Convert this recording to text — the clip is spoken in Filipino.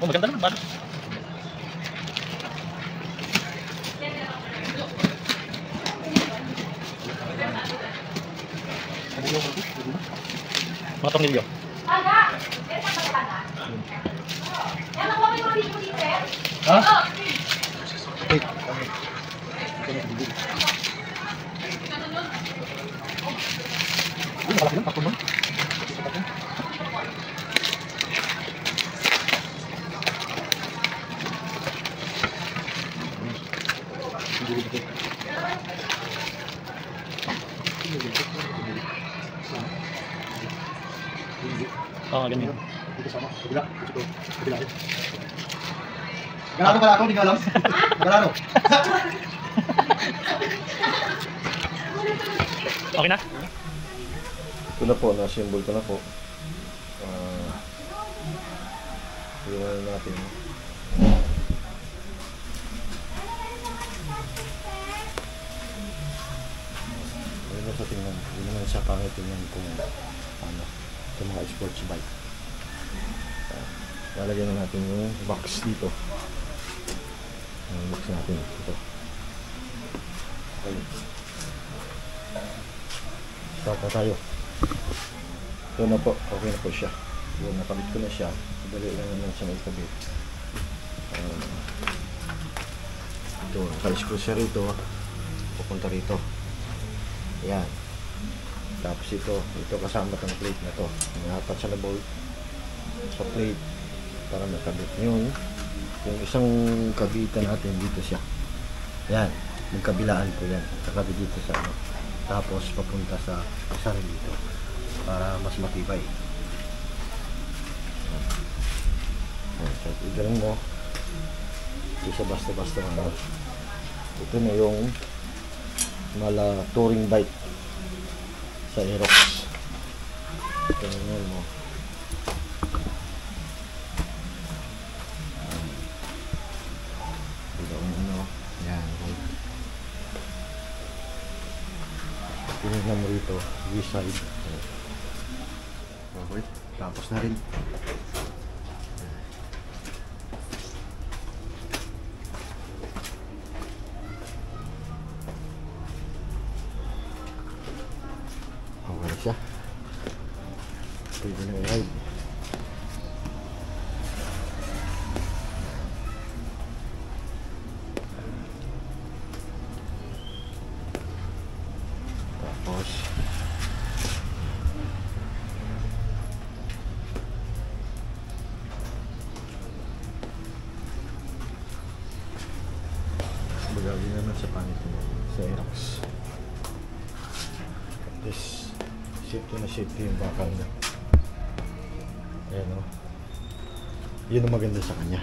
Oh, maganda naman. Bakit? Mga tornilyo. Ha? Oo, ganyan. Dito sama, kabila. Dito, kabila. Galano pala ako, hindi ko alam. Galano. Okay na? Ito na po, na-symbol ko na po. Iwan na natin. Ayun na sa tingnan. Hindi naman siya pangit tingnan kung ano, itong mga sports bike. Lalagyan na natin yung box dito. Ang box natin ito. Okay. Start na tayo. Ito na po. Okay na po siya. Yun, nakabit ko na siya. Dali lang naman siya may kabit. Ito, naka-screw siya rito. Pupunta rito. Ayan. Tapos ito kasama itong plate na to. May-apat siya na bolt sa plate para makabit yun. Yung isang kabitan natin dito siya. Yan, magkabilaan po yan. Kakabit dito sa ano. Tapos papunta sa isa rin dito para mas matibay. So, igaling mo. Hindi siya basta-basta ano. Ito na yung mala touring bike sa Aerox. Tingnan mo. Dito ang ano. Yan. Tingnan mo rito. V-side. Okay. Tapos na rin. Okay siya. Pwede na i-ride. Tapos bagawin naman sa panit mo sa Aerox. This safety na safety yung bakal na. Ayan o. Yun ang maganda sa kanya.